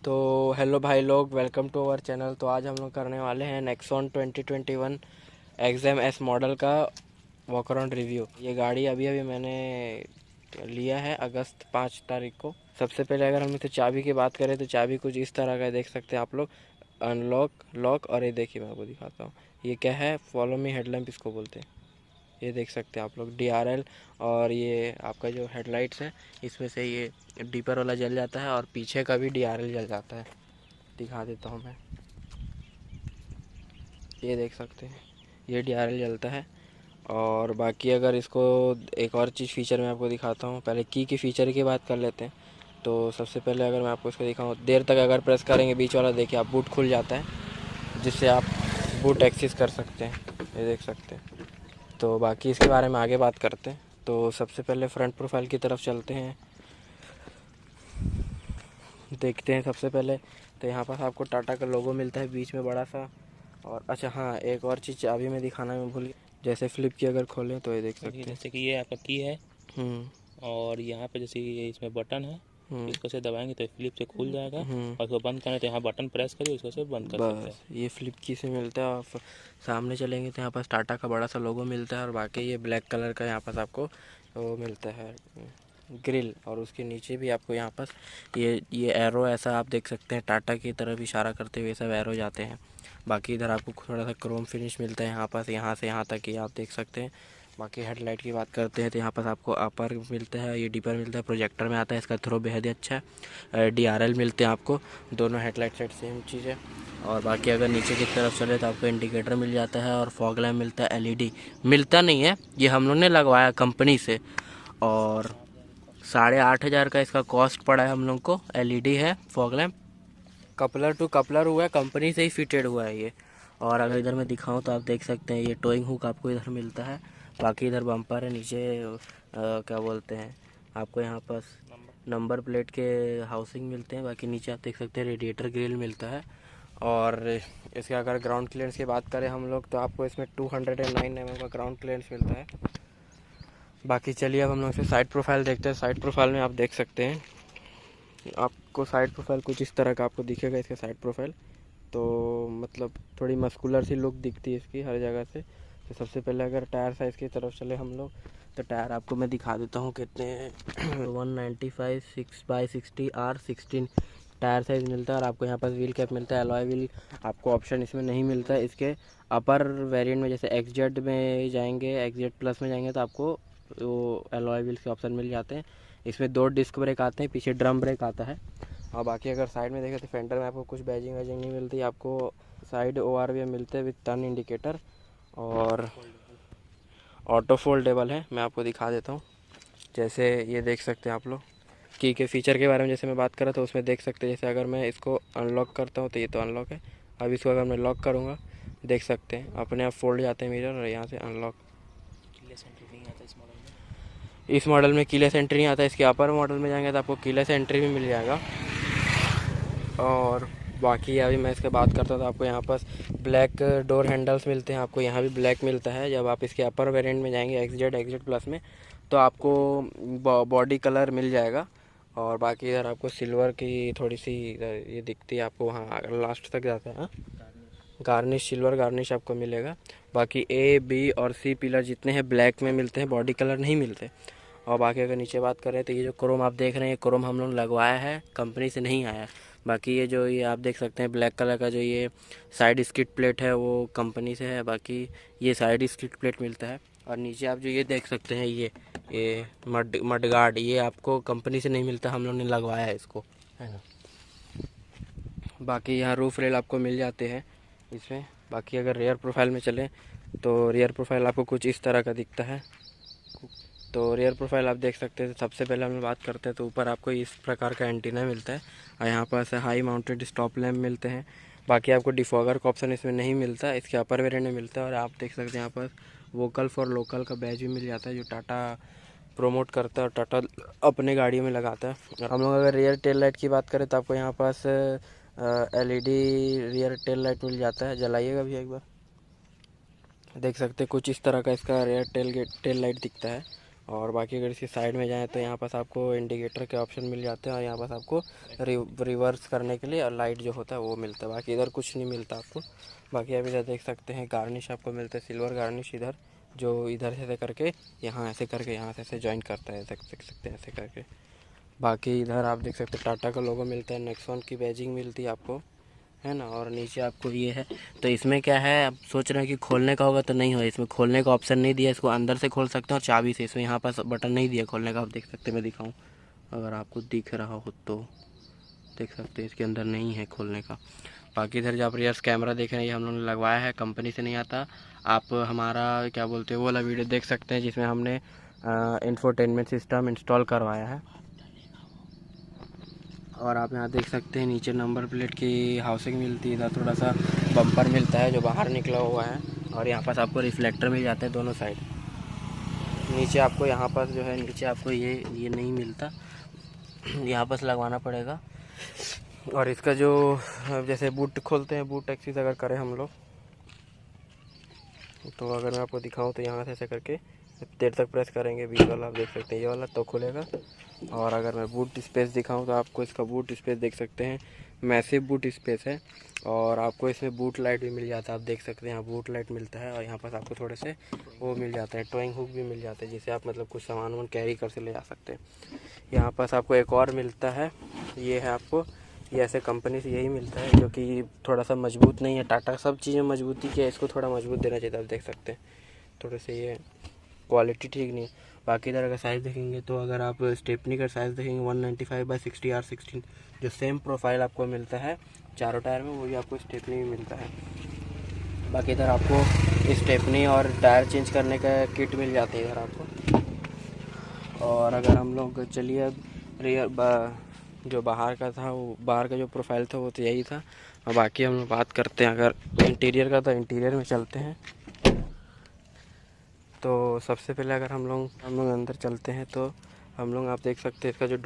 तो हेलो भाई लोग, वेलकम टू अवर चैनल। तो आज हम लोग करने वाले हैं नेक्सॉन 2021 एग्जाम एस मॉडल का वॉक अराउंड रिव्यू। ये गाड़ी अभी अभी मैंने लिया है अगस्त 5 तारीख को। सबसे पहले अगर हम इसे चाबी की बात करें तो चाबी कुछ इस तरह का देख सकते हैं आप लोग, अनलॉक, लॉक। और ये देखिए मैं आपको दिखाता हूँ, ये क्या है, फॉलो मी हेडलैम्प इसको बोलते हैं। ये देख सकते हैं आप लोग DRL। और ये आपका जो हेडलाइट्स है इसमें से ये डीपर वाला जल जाता है और पीछे का भी DRL जल जाता है। दिखा देता हूँ मैं, ये देख सकते हैं ये DRL जलता है। और बाकी अगर इसको एक और चीज़ फीचर मैं आपको दिखाता हूँ। पहले की फीचर की बात कर लेते हैं। तो सबसे पहले अगर मैं आपको इसको दिखाऊँ, देर तक अगर प्रेस करेंगे बीच वाला, देखिए आप बूट खुल जाता है, जिससे आप बूट एक्सेस कर सकते हैं। ये देख सकते हैं। तो बाकी इसके बारे में आगे बात करते हैं। तो सबसे पहले फ्रंट प्रोफाइल की तरफ चलते हैं, देखते हैं। सबसे पहले तो यहाँ पर आपको टाटा का लोगो मिलता है बीच में बड़ा सा। और अच्छा हाँ, एक और चीज़ चाबी में दिखाना मैं भूल गया। जैसे फ्लिप की अगर खोलें तो ये देख सकते हैं, जैसे कि ये आपका की है हम्म और यहाँ पे जैसे ये इसमें बटन है, हम्म इसको से दबाएंगे तो फ्लिप से खुल जाएगा हम्म और इसको बंद करना है तो यहाँ बटन प्रेस करिए, इसको से बंद कर सकते हैं। बस ये फ्लिप की से मिलता है। और सामने चलेंगे तो यहाँ पास टाटा का बड़ा सा लोगो मिलता है। और बाकी ये ब्लैक कलर का यहाँ पास आपको वो मिलता है, ग्रिल। और उसके नीचे भी आपको यहाँ पास ये एरो ऐसा आप देख सकते हैं, टाटा की तरफ इशारा करते हुए सब एरो जाते हैं। बाकी इधर आपको थोड़ा सा क्रोम फिनिश मिलता है यहाँ पास, यहाँ से यहाँ तक ये आप देख सकते हैं। बाकी हेडलाइट की बात करते हैं तो यहाँ पास आपको अपर मिलता है, ये डीपर मिलता है, प्रोजेक्टर में आता है, इसका थ्रो बेहद ही अच्छा है। DRL मिलते हैं आपको, दोनों हेडलाइट सेट सेम चीज़ है। और बाकी अगर नीचे की तरफ चले तो आपको इंडिकेटर मिल जाता है और फॉग लैम्प मिलता है। LED मिलता नहीं है, ये हम लोग ने लगवाया कंपनी से। और 8,500 का इसका कॉस्ट पड़ा है हम लोग को। LED है fog lamp, coupler to coupler हुआ है, कंपनी से ही फिटेड हुआ है ये। और अगर इधर मैं दिखाऊं तो आप देख सकते हैं ये टोइंग हुक आपको इधर मिलता है। बाकी इधर बम्पर है, नीचे क्या बोलते हैं आपको यहाँ पास नंबर प्लेट के हाउसिंग मिलते हैं। बाकी नीचे आप देख सकते हैं रेडिएटर ग्रिल मिलता है। और इसके अगर ग्राउंड क्लियरेंस की बात करें हम लोग तो आपको इसमें 209 mm का ग्राउंड क्लियरेंस मिलता है। बाकी चलिए अब हम लोग से साइड प्रोफाइल देखते हैं। साइड प्रोफाइल में आप देख सकते हैं, आपको साइड प्रोफाइल कुछ इस तरह का आपको दिखेगा इसका साइड प्रोफाइल। तो मतलब थोड़ी मस्कुलर सी लुक दिखती है इसकी हर जगह से। तो सबसे पहले अगर टायर साइज़ की तरफ चले हम लोग तो टायर आपको मैं दिखा देता हूँ कितने 195 6/60 R16 टायर साइज़ मिलता है। और आपको यहाँ पास व्हील कैप मिलता है। एलॉय व्हील आपको ऑप्शन इसमें नहीं मिलता है। इसके अपर वेरिएंट में जैसे XZ में जाएंगे, XZ प्लस में जाएंगे तो आपको वो एलॉय व्हील्स के ऑप्शन मिल जाते हैं। इसमें 2 डिस्क ब्रेक आते हैं, पीछे ड्रम ब्रेक आता है। और बाकी अगर साइड में देखें तो फेंडर में आपको कुछ बैजिंग वैजिंग नहीं मिलती, आपको साइड ORV मिलते हैं विद टर्न इंडिकेटर। और ऑटो फोल्डेबल है, मैं आपको दिखा देता हूँ। जैसे ये देख सकते हैं आप लोग, की के फीचर के बारे में जैसे मैं बात कर रहा था उसमें देख सकते हैं। जैसे अगर मैं इसको अनलॉक करता हूँ तो ये तो अनलॉक है। अब इसको अगर मैं लॉक करूँगा देख सकते हैं अपने आप फोल्ड जाते हैं मिरर और यहाँ से अनलॉक। कीलेस एंट्री नहीं आता इस मॉडल में। इस मॉडल में कीलेस एंट्री नहीं आता। इसके अपर मॉडल में जाएंगे तो आपको कीलेस एंट्री भी मिल जाएगा। और बाकी अभी मैं इसके बात करता हूँ तो आपको यहाँ पास ब्लैक डोर हैंडल्स मिलते हैं। आपको यहाँ भी ब्लैक मिलता है। जब आप इसके अपर वेरिएंट में जाएंगे XZ प्लस में तो आपको बॉडी कलर मिल जाएगा। और बाकी इधर आपको सिल्वर की थोड़ी सी इधर ये दिखती है आपको, वहाँ लास्ट तक जाता है। हाँ, गार्निश, सिल्वर गार्निश आपको मिलेगा। बाकी A B और C पिलर जितने हैं ब्लैक में मिलते हैं, बॉडी कलर नहीं मिलते। और बाकी अगर नीचे बात करें तो ये जो क्रोम आप देख रहे हैं, ये क्रोम हम लोग लगवाया है, कंपनी से नहीं आया है। बाकी ये जो ये आप देख सकते हैं ब्लैक कलर का जो ये साइड स्किड प्लेट है वो कंपनी से है। बाकी ये साइड स्किड प्लेट मिलता है। और नीचे आप जो ये देख सकते हैं ये मड गार्ड, ये आपको कंपनी से नहीं मिलता, हम लोग ने लगवाया है इसको, है ना। बाकी यहाँ रूफ रेल आपको मिल जाते हैं इसमें। बाकी अगर रियर प्रोफाइल में चलें तो रियर प्रोफाइल आपको कुछ इस तरह का दिखता है। तो रियर प्रोफाइल आप देख सकते हैं। सबसे पहले हम बात करते हैं तो ऊपर आपको इस प्रकार का एंटीना मिलता है और यहाँ पर हाई माउंटेड स्टॉप लैम्प मिलते हैं। बाकी आपको डिफॉगर का ऑप्शन इसमें नहीं मिलता, इसके अपर वेरिएंट में मिलता है। और आप देख सकते हैं यहाँ पर वोकल फॉर लोकल का बैज भी मिल जाता है, जो टाटा प्रोमोट करता है और टाटा अपने गाड़ियों में लगाता है। और हम लोग अगर रियर टेल लाइट की बात करें तो आपको यहाँ पास LED रियर टेल लाइट मिल जाता है। जलाइएगा भी एक बार, देख सकते हैं कुछ इस तरह का इसका रियर टेल लाइट दिखता है। और बाकी अगर इसकी साइड में जाएँ तो यहाँ पास आपको इंडिकेटर के ऑप्शन मिल जाते हैं और यहाँ पास आपको रिवर्स करने के लिए और लाइट जो होता है वो मिलता है। बाकी इधर कुछ नहीं मिलता आपको। बाकी आप इधर देख सकते हैं गार्निश आपको मिलता है, सिल्वर गार्निश इधर, जो इधर से करके यहाँ ऐसे करके यहाँ से ऐसे जॉइन करता है, देख सकते हैं ऐसे करके। बाकी इधर आप देख सकते हैं टाटा का लोगो मिलता है, नेक्सॉन की बैजिंग मिलती है आपको, है ना। और नीचे आपको ये है, तो इसमें क्या है, आप सोच रहे हैं कि खोलने का होगा तो नहीं हो, इसमें खोलने का ऑप्शन नहीं दिया। इसको अंदर से खोल सकते हैं और चाबी से, इसमें यहाँ पास बटन नहीं दिया खोलने का। आप देख सकते हैं, मैं दिखाऊं अगर आपको दिख रहा हो तो, देख सकते हैं इसके अंदर नहीं है खोलने का। बाकी इधर जो आप रियर्स कैमरा देख रहे हैं ये हम लोगों ने लगवाया है, कंपनी से नहीं आता। आप हमारा क्या बोलते हैं वो वाला वीडियो देख सकते हैं जिसमें हमने इंफोटेनमेंट सिस्टम इंस्टॉल करवाया है। और आप यहाँ देख सकते हैं नीचे नंबर प्लेट की हाउसिंग मिलती है, इधर थोड़ा सा बम्पर मिलता है जो बाहर निकला हुआ है, और यहाँ पास आपको रिफ्लेक्टर मिल जाते हैं दोनों साइड। नीचे आपको यहाँ पास जो है, नीचे आपको ये नहीं मिलता, यहाँ पास लगवाना पड़ेगा। और इसका जो जैसे बूट खोलते हैं, बूट एक्सिस अगर करें हम लोग, तो अगर मैं आपको दिखाऊं तो यहाँ से ऐसे करके देर तक प्रेस करेंगे, बीच वाला आप देख सकते हैं ये वाला, तो खुलेगा। और अगर मैं बूट स्पेस दिखाऊं तो आपको इसका बूट स्पेस देख सकते हैं, मैसिव बूट स्पेस है। और आपको इसमें बूट लाइट भी मिल जाता है, आप देख सकते हैं यहाँ बूट लाइट मिलता है। और यहाँ पास आपको थोड़े से वो मिल जाते हैं, टोइंग हुक भी मिल जाते हैं, जिससे आप मतलब कुछ सामान वामान कैरी कर से ले जा सकते हैं। यहाँ पास आपको एक और मिलता है, ये है आपको, ये ऐसे कंपनी से यही मिलता है, जो कि थोड़ा सा मजबूत नहीं है। टाटा सब चीज़ें मजबूती की है, इसको थोड़ा मजबूत देना चाहिए। आप देख सकते हैं थोड़े से ये क्वालिटी ठीक नहीं है। बाकी इधर अगर साइज़ देखेंगे तो अगर आप स्टेपनी का साइज़ देखेंगे 195/60R16, जो सेम प्रोफाइल आपको मिलता है चारों टायर में, वो भी आपको स्टेपनी में मिलता है। बाकी इधर आपको स्टेपनी और टायर चेंज करने का किट मिल जाती है इधर आपको। और अगर हम लोग चलिए अब रियर जो बाहर का था, वो बाहर का जो प्रोफाइल था वो तो यही था। और बाकी हम लोग बात करते हैं अगर इंटीरियर का, तो इंटीरियर में चलते हैं। तो सबसे पहले अगर हम लोग अंदर चलते हैं तो हम लोग आप देख सकते हैं इसका जो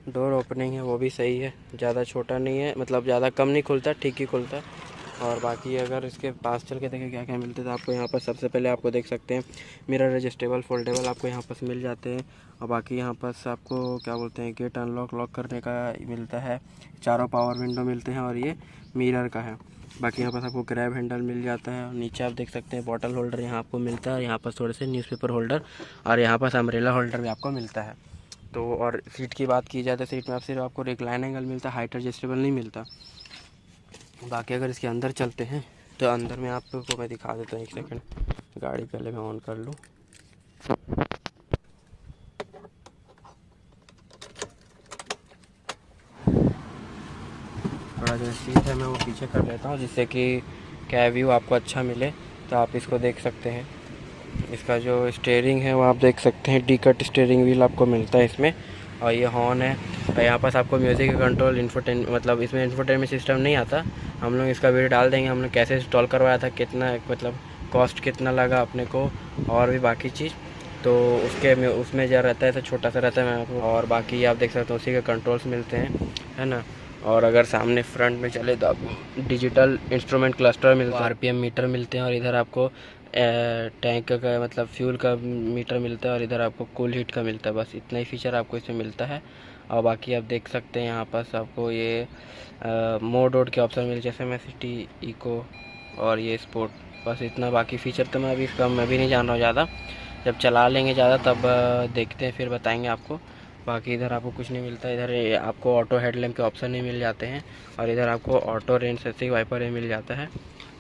डोर ओपनिंग है वो भी सही है, ज़्यादा छोटा नहीं है, मतलब ज़्यादा कम नहीं खुलता, ठीक ही खुलता है। और बाकी अगर इसके पास चल के देखें क्या क्या मिलते हैं, तो आपको यहाँ पर सबसे पहले आपको देख सकते हैं मिरर एडजस्टेबल फोल्डेबल आपको यहाँ पर मिल जाते हैं। और बाकी यहाँ पर आपको क्या बोलते हैं, गेट अनलॉक लॉक करने का मिलता है, चारों पावर विंडो मिलते हैं, और ये मिरर का है। बाकी यहाँ पर आपको ग्रैब हैंडल मिल जाता है। और नीचे आप देख सकते हैं बॉटल होल्डर यहाँ आपको मिलता है, यहाँ पर थोड़े से न्यूज़पेपर होल्डर, और यहाँ पर अम्ब्रेला होल्डर भी आपको मिलता है। तो और सीट की बात की जाए तो सीट में आप सिर्फ आपको रिक्लाइन एंगल मिलता है, हाइट एडजस्टेबल नहीं मिलता। बाकी अगर इसके अंदर चलते हैं तो अंदर में आपको मैं दिखा देता हूँ, एक सेकंड, गाड़ी पहले मैं ऑन कर लूँ। थोड़ा जो सीट है मैं वो पीछे कर लेता हूँ, जिससे कि क्या व्यू आपको अच्छा मिले। तो आप इसको देख सकते हैं, इसका जो स्टीयरिंग है वो आप देख सकते हैं, डी कट स्टीयरिंग व्हील आपको मिलता है इसमें। और ये हॉर्न है, और यहाँ पास आपको म्यूज़िक का कंट्रोल, इन्फोटेन मतलब इसमें इन्फोटेनमेंट सिस्टम नहीं आता। हम लोग इसका वीडियो डाल देंगे, हमने कैसे इंस्टॉल करवाया था, कितना मतलब कॉस्ट कितना लगा अपने को, और भी बाकी चीज़। तो उसमें जो रहता है ऐसा छोटा सा रहता है मैं आपको। और बाकी आप देख सकते हो उसी के कंट्रोल्स मिलते हैं, है ना। और अगर सामने फ्रंट में चले तो आपको डिजिटल इंस्ट्रूमेंट क्लस्टर मिलता है, RPM मीटर मिलते हैं, और इधर आपको टैंक का मतलब फ्यूल का मीटर मिलता है, और इधर आपको कूल हीट का मिलता है। बस इतना ही फीचर आपको इसमें मिलता है। और बाकी आप देख सकते हैं यहाँ पास आपको ये मोड वोड के ऑप्शन मिल, जैसे मैं सिटी, इको और ये स्पोर्ट, बस इतना। बाकी फ़ीचर तो मैं अभी इसका मैं भी नहीं जान रहा हूँ ज़्यादा, जब चला लेंगे ज़्यादा तब देखते हैं, फिर बताएंगे आपको। बाकी इधर आपको कुछ नहीं मिलता, इधर आपको ऑटो हेडलैम्प के ऑप्शन नहीं मिल जाते हैं, और इधर आपको ऑटो रेन सेंसिंग वाइपर ही मिल जाता है।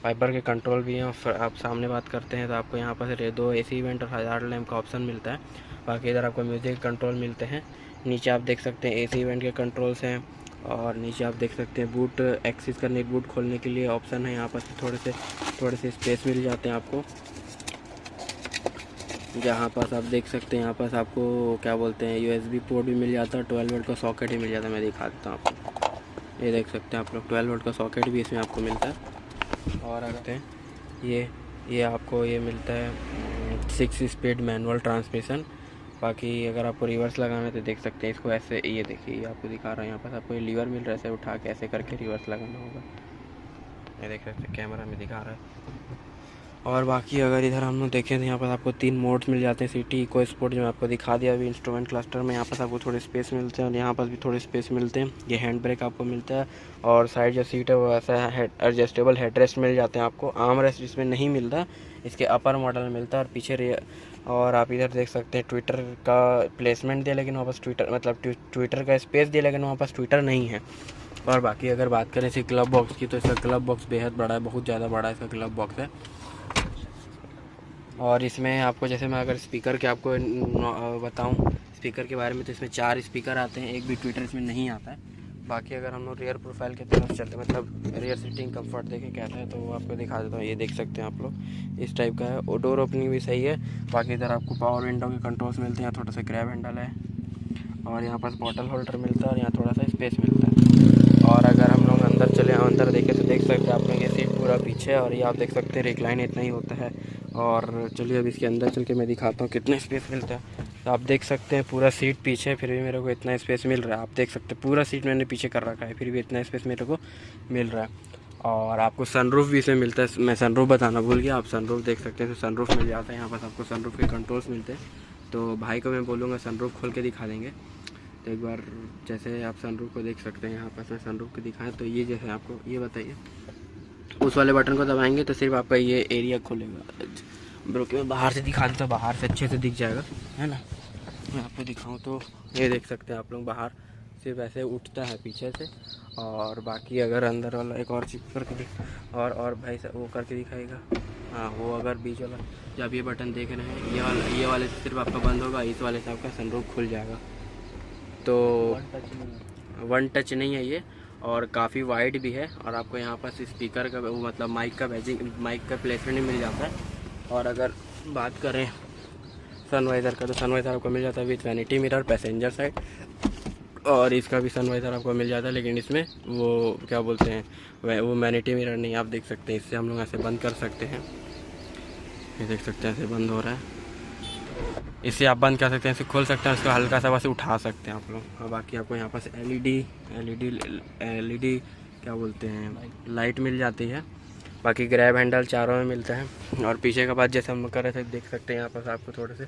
वाइपर के कंट्रोल भी हैं। फिर आप सामने बात करते हैं तो आपको यहाँ पर 2 AC इवेंट और हज़ार लैम्प का ऑप्शन मिलता है। बाकी इधर आपको म्यूज़िक कंट्रोल मिलते हैं। नीचे आप देख सकते हैं AC इवेंट के कंट्रोल्स हैं, और नीचे आप देख सकते हैं बूट एक्सेस करने, बूट खोलने के लिए ऑप्शन है। यहाँ पर थोड़े से स्पेस मिल जाते हैं आपको, जहाँ पास आप देख सकते हैं यहाँ पास आपको क्या बोलते हैं USB पोर्ट भी मिल जाता है, 12 वोल्ट का सॉकेट ही मिल जाता है। मैं दिखा देता हूँ आपको, ये देख सकते हैं आप लोग 12 वोल्ट का सॉकेट भी इसमें आपको मिलता है। और अगर हैं ये आपको ये मिलता है 6 स्पीड मैनुअल ट्रांसमिशन। बाकी अगर आपको रिवर्स लगाना है तो देख सकते हैं इसको ऐसे, ये देखिए ये आपको दिखा रहा है, यहाँ पास आपको ये लीवर मिल रहा है, ऐसे उठा के ऐसे करके रिवर्स लगाना होगा। ये देख सकते हैं कैमरा में दिखा रहा है। और बाकी अगर इधर हम लोग देखें तो यहाँ पर आपको 3 मोड्स मिल जाते हैं। सिटी, इको स्पोर्ट जो मैं आपको दिखा दिया अभी। इंस्ट्रूमेंट क्लस्टर में यहाँ पर आपको थोड़े स्पेस मिलते हैं और यहाँ पर भी थोड़े स्पेस मिलते हैं। ये हैंड ब्रेक आपको मिलता है और साइड जो सीट है वो ऐसा है, एडजस्टेबल हेड रेस्ट मिल जाते हैं आपको। आर्म रेस्ट इसमें नहीं मिलता, इसके अपर मॉडल में मिलता है और पीछे और आप इधर देख सकते हैं ट्विटर का प्लेसमेंट दिया, लेकिन वहाँ पर ट्विटर मतलब ट्विटर का स्पेस दिया, लेकिन वहाँ पर ट्विटर नहीं है। और बाकी अगर बात करें इसी क्लब बॉक्स की तो इसका क्लब बॉक्स बेहद बड़ा है, बहुत ज़्यादा बड़ा इसका क्लब बॉक्स है। और इसमें आपको जैसे मैं अगर स्पीकर के आपको बताऊं स्पीकर के बारे में, तो इसमें 4 स्पीकर आते हैं, एक भी ट्विटर इसमें नहीं आता है। बाकी अगर हम लोग रियर प्रोफाइल की तरफ चलते मतलब रियर सीटिंग कंफर्ट देखें कैसा है तो वो आपको दिखा देता हूँ। ये देख सकते हैं आप लोग, इस टाइप का है। और डोर ओपनिंग भी सही है। बाकी इधर आपको पावर विंडो के कंट्रोल्स मिलते हैं, थोड़ा सा ग्रैब हैंडल है और यहाँ पर बॉटल होल्डर मिलता है और यहाँ थोड़ा सा स्पेस मिलता है। और अगर हम लोग अंदर चले अंदर देखें तो देख सकते हैं आप लोग ये सीट पूरा पीछे है और ये आप देख सकते हैं रिक्लाइन इतना ही होता है। और चलिए अब इसके अंदर चल के मैं दिखाता हूँ कितना स्पेस मिलता है। तो आप देख सकते हैं पूरा सीट पीछे है, फिर भी मेरे को इतना स्पेस मिल रहा है। आप देख सकते हैं पूरा सीट मैंने पीछे कर रखा है, फिर भी इतना स्पेस मेरे को मिल रहा है। और आपको सनरूफ भी इसमें मिलता है, मैं सनरूफ बताना भूल गया, आप सनरूफ देख सकते हैं। तो सनरूफ मिल जाता है यहाँ पर आपको, सनरूफ के कंट्रोल्स मिलते हैं। तो भाई को मैं बोलूँगा सनरूफ खोल के दिखा देंगे। तो एक बार जैसे आप सनरूफ को देख सकते हैं यहाँ पर मैं सनरूफ को दिखाएं तो ये जैसे आपको ये बताइए, उस वाले बटन को दबाएंगे तो सिर्फ आपका ये एरिया खोलेगा। ब्रो कि मैं बाहर से दिखा देता हूँ, बाहर से अच्छे से दिख जाएगा, है ना। मैं आपको दिखाऊं तो ये देख सकते हैं आप लोग, बाहर सिर्फ ऐसे उठता है पीछे से। और बाकी अगर अंदर वाला एक और चीज़ करके और भाई साहब वो करके दिखाएगा। हाँ, वो अगर बीच वाला जब ये बटन देख रहे हैं, ये वाले से सिर्फ आपका बंद होगा, इस वाले से आपका सनरूफ खुल जाएगा। तो वन टच नहीं है ये, और काफ़ी वाइड भी है। और आपको यहाँ पर स्पीकर का वो मतलब माइक का प्लेसमेंट भी मिल जाता है। और अगर बात करें सनवाइज़र का तो सनवाइज़र आपको मिल जाता है with vanity mirror passenger side, और इसका भी सनवाइज़र आपको मिल जाता है, लेकिन इसमें वो क्या बोलते हैं वो वैनिटी मिरर नहीं। आप देख सकते हैं, इससे हम लोग ऐसे बंद कर सकते हैं। ये देख सकते हैं ऐसे बंद हो रहा है, इससे आप बंद कर सकते हैं, इसे खोल सकते हैं, इसको हल्का सा बस उठा सकते हैं आप लोग। और बाकी आपको यहाँ पर एलईडी क्या बोलते हैं लाइट मिल जाती है। बाकी ग्रैब हैंडल चारों में मिलता है। और पीछे का बात जैसे हम कर रहे थे देख सकते हैं यहाँ पर आपको थोड़े से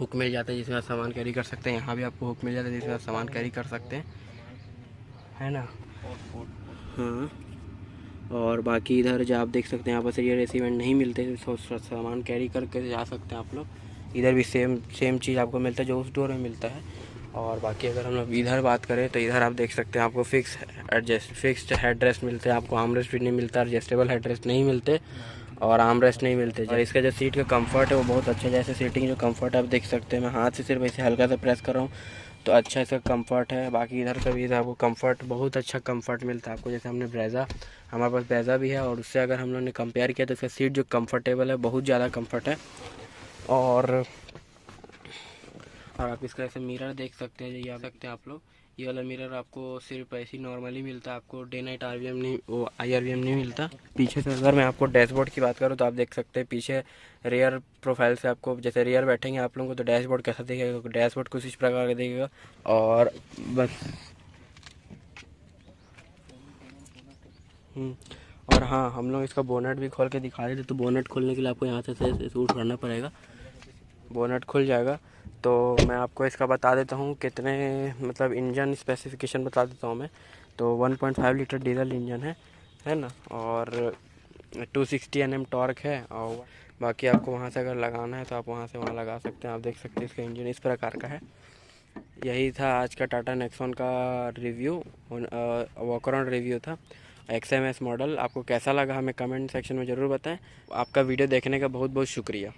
हुक मिल जाता है जिसमें आप सामान कैरी कर सकते हैं। यहाँ भी आपको हुक मिल जाता है जिसमें आप सामान कैरी कर सकते हैं, है ना। हाँ, और बाकी इधर जो आप देख सकते हैं यहाँ पर से ये रेसीमेंट नहीं मिलते, सामान कैरी करके जा सकते हैं आप लोग। इधर भी सेम चीज़ आपको मिलता है जो उस डोर में मिलता है। और बाकी अगर हम लोग इधर बात करें तो इधर आप देख सकते हैं आपको फिक्स्ड हेड रेस्ट मिलते हैं। आपको आर्म रेस्ट भी नहीं मिलता, एडजस्टेबल हेड रेस्ट नहीं मिलते और आर्म रेस्ट नहीं मिलते। और इसका जो सीट का कंफर्ट है वो बहुत अच्छा है। जैसे सीटिंग जो कंफर्ट आप देख सकते हैं, मैं हाथ से सिर्फ ऐसे हल्का सा प्रेस कर रहा हूँ तो अच्छा इसका कंफर्ट है। बाकी इधर का भी आपको कंफर्ट बहुत अच्छा कंफर्ट मिलता है आपको। जैसे हमने ब्रेज़ा, हमारे पास ब्रेज़ा भी है और उससे अगर हम लोगों ने कंपेयर किया तो इसका सीट जो कंफर्टेबल है बहुत ज़्यादा कंफर्ट है। और आप इसका ऐसे मिरर देख सकते हैं, ये सकते हैं आप लोग। ये वाला मिरर आपको सिर्फ ऐसे ही नॉर्मली मिलता है, आपको डे नाइट आरवीएम नहीं, वो आईआरवीएम नहीं मिलता। पीछे से अगर मैं आपको डैशबोर्ड की बात करूँ तो आप देख सकते हैं पीछे रियर प्रोफाइल से आपको जैसे रियर बैठेंगे आप लोगों को तो डैशबोर्ड कैसा दिखेगा, डैशबोर्ड कुछ इस प्रकार का दिखेगा। और बस और हाँ, हम लोग इसका बोनट भी खोल के दिखा देते। तो बोनट खोलने के लिए आपको यहाँ से शूट करना पड़ेगा, बोनट खुल जाएगा। तो मैं आपको इसका बता देता हूँ कितने मतलब इंजन स्पेसिफिकेशन बता देता हूँ मैं। तो 1.5 लीटर डीजल इंजन है ना, और 260 Nm टॉर्क है। और बाकी आपको वहाँ से अगर लगाना है तो आप वहाँ से वहाँ लगा सकते हैं। आप देख सकते हैं इसका इंजन इस प्रकार का है। यही था आज का टाटा नेक्सॉन का रिव्यू, वॉक अराउंड रिव्यू था XMS मॉडल। आपको कैसा लगा हमें कमेंट सेक्शन में ज़रूर बताएं। आपका वीडियो देखने का बहुत बहुत शुक्रिया।